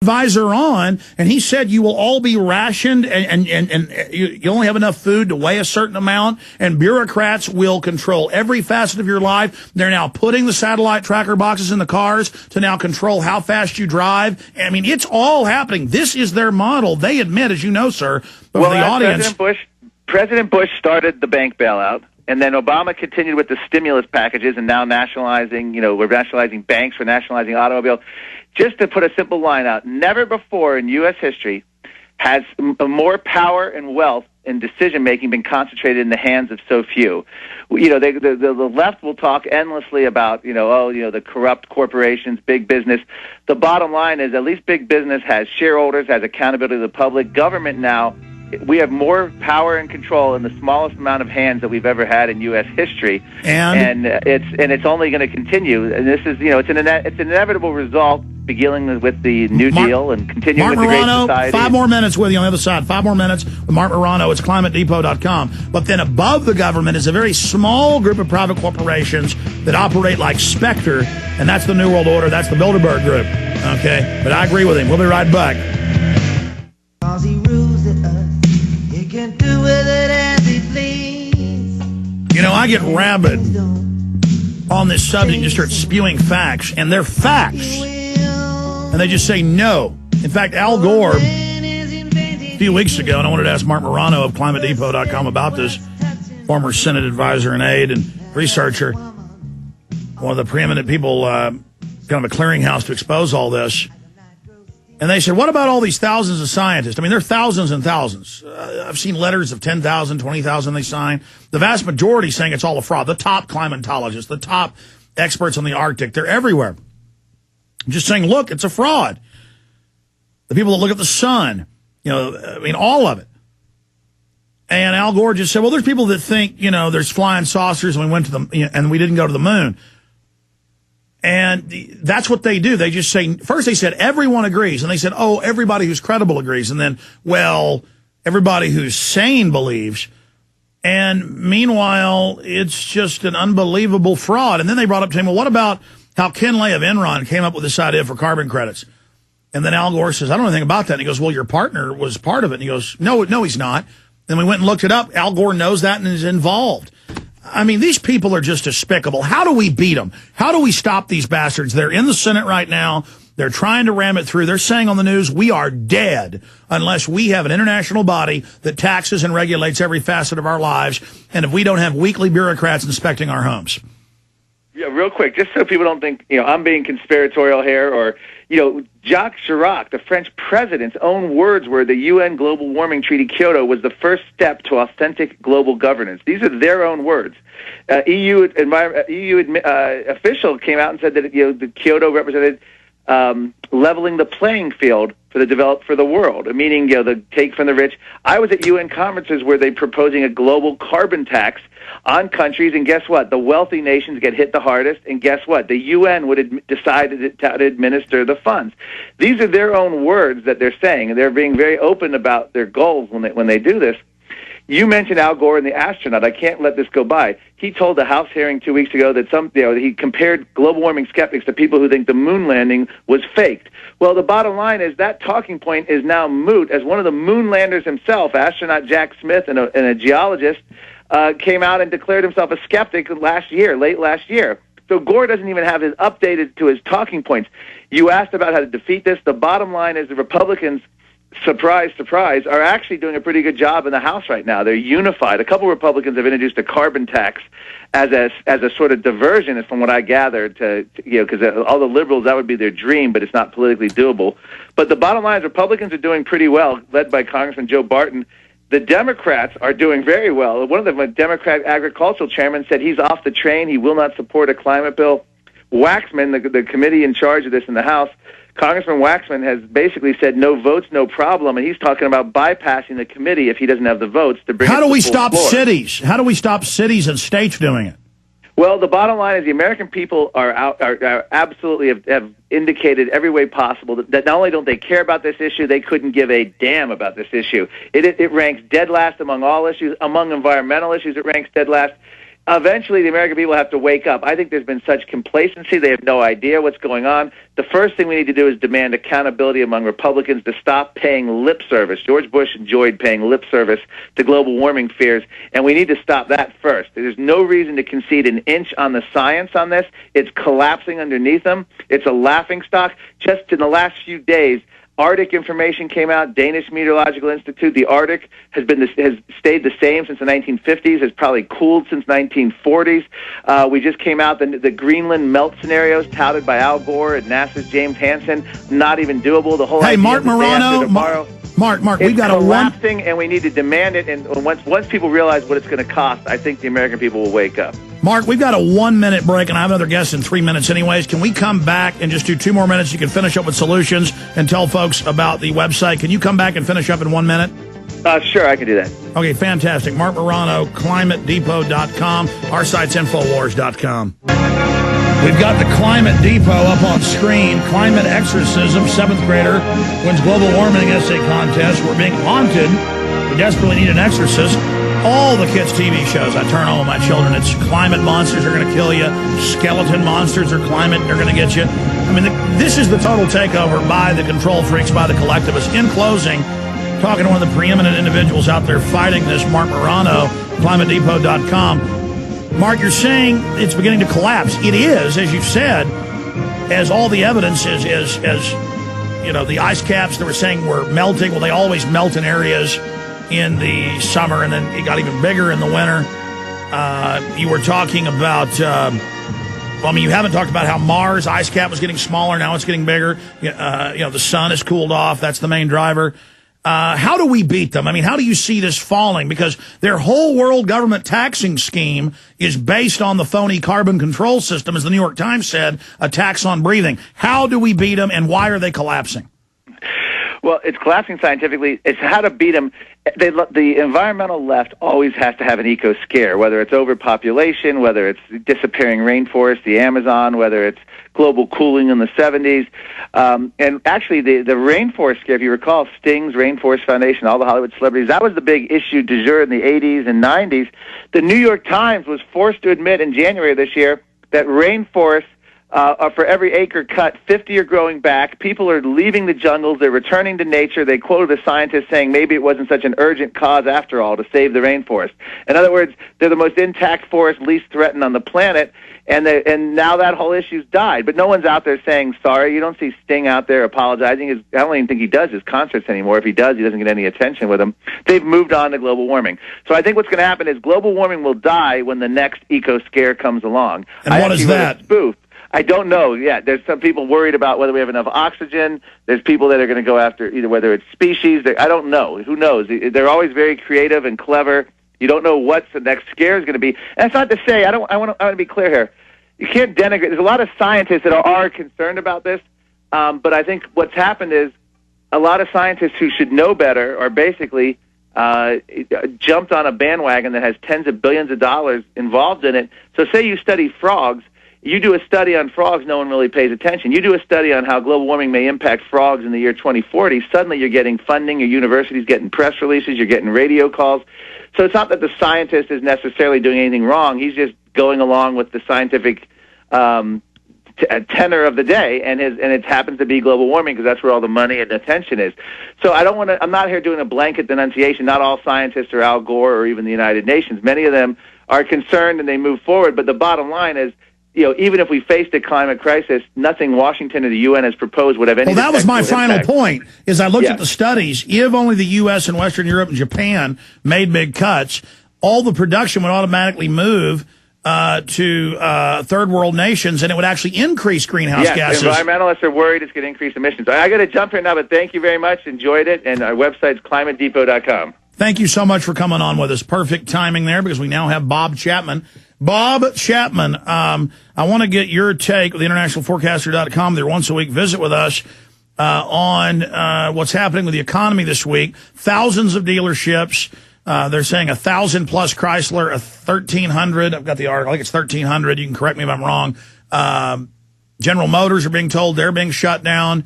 advisor on, and he said you will all be rationed, and you only have enough food to weigh a certain amount, and bureaucrats will control every facet of your life. They're now putting the satellite tracker boxes in the cars to now control how fast you drive. I mean, it's all happening. This is their model. They admit, as you know, sir, but well, for the audience... President Bush started the bank bailout, and then Obama continued with the stimulus packages, and now nationalizing, we're nationalizing banks, we're nationalizing automobiles. Just to put a simple line out, never before in U.S. history has more power and wealth and decision-making been concentrated in the hands of so few. The left will talk endlessly about, the corrupt corporations, big business. The bottom line is at least big business has shareholders, has accountability to the public. Government now, we have more power and control in the smallest amount of hands that we've ever had in U.S. history, and it's only going to continue. And this is, it's an inevitable result, beginning with the New Deal and continuing with the Great Society. 5 more minutes with you on the other side. 5 more minutes with Marc Morano. It's climatedepot.com. But then above the government is a very small group of private corporations that operate like Spectre, and that's the New World Order. That's the Bilderberg group. Okay, but I agree with him. We'll be right back. Can do with it as he please. I get rabid on this subject and just start spewing facts, and they're facts. And they just say no. In fact, Al Gore, a few weeks ago, and I wanted to ask Marc Morano of climatedepot.com about this, former Senate advisor and aide and researcher, one of the preeminent people, kind of a clearinghouse to expose all this. And they said, what about all these thousands of scientists? I mean, there are thousands and thousands. I've seen letters of 10,000, 20,000 they sign. The vast majority saying it's all a fraud. The top climatologists, the top experts on the Arctic, they're everywhere. Just saying, look, it's a fraud. The people that look at the sun, all of it. And Al Gore just said, well, there's people that think, there's flying saucers and we went to and we didn't go to the moon. And that's what they do. They just say, first they said everyone agrees. And they said, oh, everybody who's credible agrees. And then, well, everybody who's sane believes. And meanwhile, it's just an unbelievable fraud. And then they brought up to him, well, what about how Ken Lay of Enron came up with this idea for carbon credits? And then Al Gore says, I don't know anything about that. And he goes, well, your partner was part of it. And he goes, no, he's not. Then we went and looked it up. Al Gore knows that and is involved. I mean, these people are just despicable. How do we beat them? How do we stop these bastards? They're in the Senate right now. They're trying to ram it through. They're saying on the news, we are dead unless we have an international body that taxes and regulates every facet of our lives, and if we don't have weekly bureaucrats inspecting our homes. Yeah, real quick, just so people don't think, I'm being conspiratorial here, or, Jacques Chirac, the French president's own words were the UN Global Warming Treaty Kyoto was the first step to authentic global governance. These are their own words. EU official came out and said that the Kyoto represented leveling the playing field for the world, meaning the take from the rich. I was at UN conferences where they're proposing a global carbon tax on countries, and guess what? The wealthy nations get hit the hardest, and guess what? The UN would decide to administer the funds. These are their own words that they're saying, and they're being very open about their goals when they do this. You mentioned Al Gore and the astronaut. I can't let this go by. He told the House hearing 2 weeks ago that he compared global warming skeptics to people who think the moon landing was faked. Well, the bottom line is that talking point is now moot, as one of the moon landers himself, astronaut Jack Smith, and a geologist, came out and declared himself a skeptic late last year. So Gore doesn't even have his updated to his talking points. You asked about how to defeat this. The bottom line is the Republicans, surprise, surprise, are actually doing a pretty good job in the House right now. They're unified. A couple of Republicans have introduced a carbon tax as a sort of diversion, from what I gathered, because all the liberals, that would be their dream, but it's not politically doable. But the bottom line is Republicans are doing pretty well, led by Congressman Joe Barton. The Democrats are doing very well. One of the Democrat agricultural chairmen said he's off the train. He will not support a climate bill. Waxman, the committee in charge of this in the House, Congressman Waxman has basically said no votes, no problem, and he's talking about bypassing the committee if he doesn't have the votes to bring it to the full floor. How do we stop cities? How do we stop cities and states doing it? Well, the bottom line is the American people are absolutely have indicated every way possible that not only don't they care about this issue, they couldn't give a damn about this issue. It ranks dead last among all issues. Among environmental issues, it ranks dead last. Eventually, the American people have to wake up. I think there's been such complacency. They have no idea what's going on. The first thing we need to do is demand accountability among Republicans to stop paying lip service. George Bush enjoyed paying lip service to global warming fears, and we need to stop that first. There's no reason to concede an inch on the science on this. It's collapsing underneath them. It's a laughingstock. Just in the last few days, Arctic information came out. Danish Meteorological Institute. The Arctic has stayed the same since the 1950s. Has probably cooled since 1940s. We just came out the Greenland melt scenarios touted by Al Gore and NASA's James Hansen. Not even doable. The whole idea Marc Morano. Marc, we've got collapsing, and we need to demand it. And once people realize what it's going to cost, I think the American people will wake up. Marc, we've got a 1-minute break, and I have another guest in 3 minutes anyways. Can we come back and just do 2 more minutes? You can finish up with solutions and tell folks about the website. Can you come back and finish up in 1 minute? Sure, I can do that. Okay, fantastic. Marc Morano, climatedepot.com. Our site's Infowars.com. We've got the Climate Depot up on screen. Climate Exorcism, 7th grader wins global warming essay contest. We're being haunted. We desperately need an exorcist. All the kids' TV shows I turn on with my children, it's climate monsters are going to kill you. Skeleton monsters are climate, they're going to get you. I mean, this is the total takeover by the control freaks, by the collectivists. In closing, talking to one of the preeminent individuals out there fighting this, Marc Morano, climatedepot.com. Marc, you're saying it's beginning to collapse. It is, as you've said, as all the evidence is you know, the ice caps that we're saying were melting. Well, they always melt in areas in the summer, and then it got even bigger in the winter. You were talking about, you haven't talked about how Mars ice cap was getting smaller. Now it's getting bigger. The sun has cooled off. That's the main driver. How do we beat them? I mean, how do you see this falling? Because their whole world government taxing scheme is based on the phony carbon control system, as the New York Times said, a tax on breathing. How do we beat them, and why are they collapsing? Well, it's collapsing scientifically. It's how to beat them. The environmental left always has to have an eco scare, whether it's overpopulation, whether it's disappearing rainforest, the Amazon, whether it's global cooling in the 70s. And actually, the rainforest scare, if you recall, Sting's Rainforest Foundation, all the Hollywood celebrities, that was the big issue du jour in the 80s and 90s. The New York Times was forced to admit in January of this year that rainforests for every acre cut, 50 are growing back. People are leaving the jungles. They're returning to nature. They quoted a scientist saying maybe it wasn't such an urgent cause after all to save the rainforest. In other words, they're the most intact forest, least threatened on the planet, and now that whole issue's died. But no one's out there saying sorry. You don't see Sting out there apologizing. I don't even think he does his concerts anymore. If he does, he doesn't get any attention with them. They've moved on to global warming. So I think what's going to happen is global warming will die when the next eco scare comes along. And what is that? Spoof. I don't know yet. There's some people worried about whether we have enough oxygen. There's people that are going to go after either whether it's species. I don't know. Who knows? They're always very creative and clever. You don't know what the next scare is going to be. And it's not to say, I want to be clear here. You can't denigrate. There's a lot of scientists that are concerned about this, but I think what's happened is a lot of scientists who should know better are basically jumped on a bandwagon that has tens of billions of dollars involved in it. So say you study frogs. You do a study on frogs, no one really pays attention. You do a study on how global warming may impact frogs in the year 2040, suddenly you're getting funding, your university's getting press releases, you're getting radio calls. So it's not that the scientist is necessarily doing anything wrong. He's just going along with the scientific tenor of the day, and it happens to be global warming because that's where all the money and attention is. So I'm not here doing a blanket denunciation. Not all scientists are Al Gore or even the United Nations. Many of them are concerned and they move forward, but the bottom line is, even if we faced a climate crisis, nothing Washington or the UN has proposed would have any. Well, that was my final point. Is I looked at the studies. If only the U.S. and Western Europe and Japan made big cuts, all the production would automatically move to third world nations, and it would actually increase greenhouse gases. Environmentalists are worried it's going to increase emissions. I got to jump here now, but thank you very much. Enjoyed it, and our website's climatedepot.com. Thank you so much for coming on with us. Perfect timing there because we now have Bob Chapman. Bob Chapman, I want to get your take with internationalforecaster.com. They're once a week visit with us on what's happening with the economy this week. Thousands of dealerships. They're saying 1,000 plus Chrysler, 1,300. I've got the article. I think it's 1,300. You can correct me if I'm wrong. General Motors are being told they're being shut down.